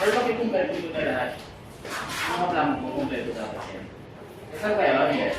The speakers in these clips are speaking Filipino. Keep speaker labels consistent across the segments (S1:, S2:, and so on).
S1: Pero bakit kumpleto ito na lahat? Ang plano mo kumpleto dapat yan. Saan kaya? Yes.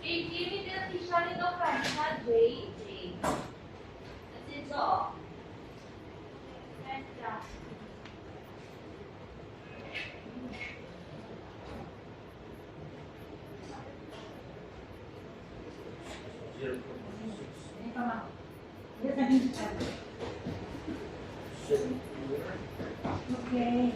S2: Give me the t-shirt in the front, not J. That's it all.
S3: Okay.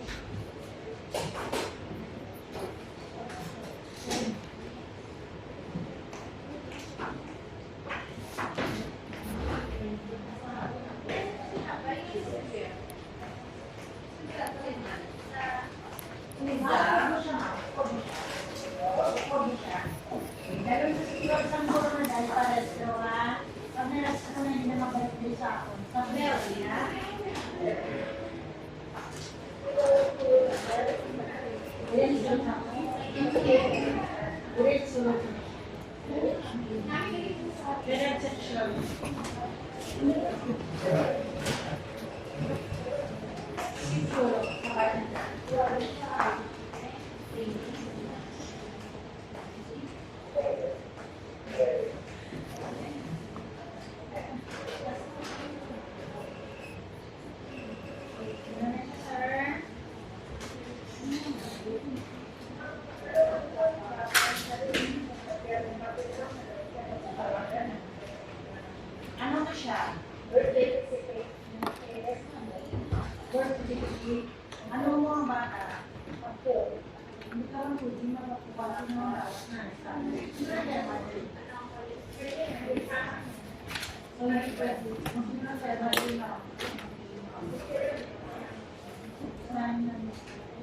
S3: Ano to siya? Ano mo ang bata? Hindi ka lang pwede magpapalaki mo na.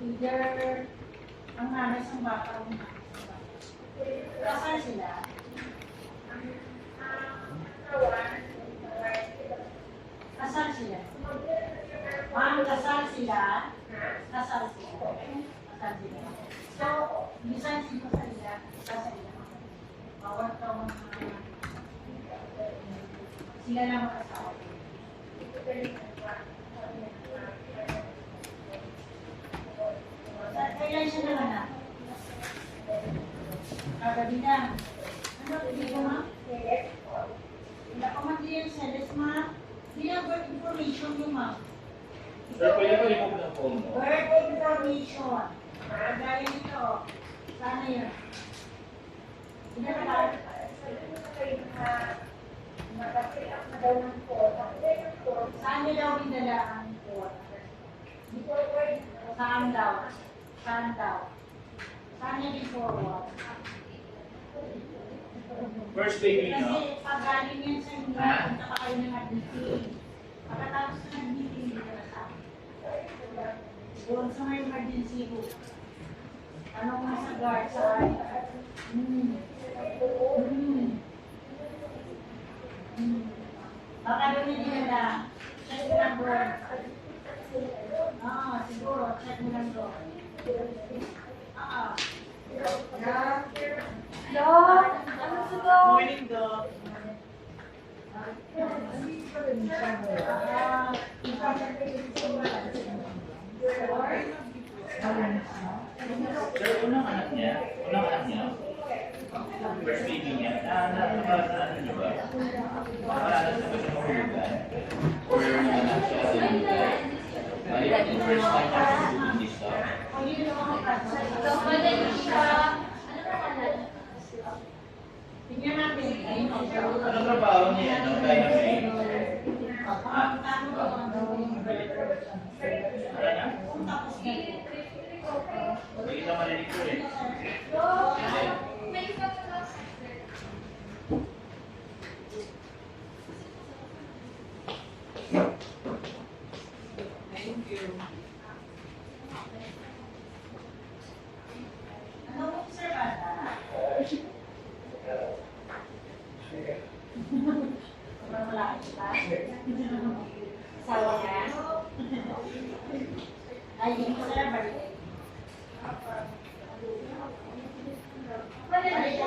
S3: Either ang nanay sa bata o kasal sila? Kasal sila? Ma'am, kasal sila? Kasal sila? Kasal sila? So, bisan sila sa sila, kasal sila. Bawat taon sila na makasal. Kailan siya naman na? Kagabi na. Ano, hindi ko ma'am? Wala ko mag-clear sedes ma'am. Hindi na birth information yung ma'am.
S1: Sir, pwede pa remove ng phone mo?
S3: Birth information. Gaya nito. Sana yun. Hindi na ba? Saan niyo daw binala ang phone? Saan daw? Saan daw? Saan niya di-forward?
S1: First baby, no?
S3: Kasi pag galing yan sa inyo, punta pa kayo ng admitting. Pagkatapos ng admitting, hindi ka na sa akin. Doon sa may emergency room. Anong nasa guard sa akin? Baka doon yung dinala. Check mo lang doon. Siguro. Check mo lang doon.
S2: Lord, ano sa daw?
S4: Morning, Doc.
S1: Pero unang anak niya, first baby niya, ano niyo ba? Nakaranas na ba siya mahulugan? Or anak siya sa lugar? Bali, yung first time niya sa hindi siya.
S2: So, madali siya. Ano naman?
S3: Tingnan natin.
S1: Ano trabaho niya? Ano kaya niya? Wala na? Hindi kita marinig ko eh.
S2: May isa pa lang.
S3: Ano mo, sir, bata? Wala ka pa? Asawa ka? Ay, yung sir, birthday.
S2: Madali siya.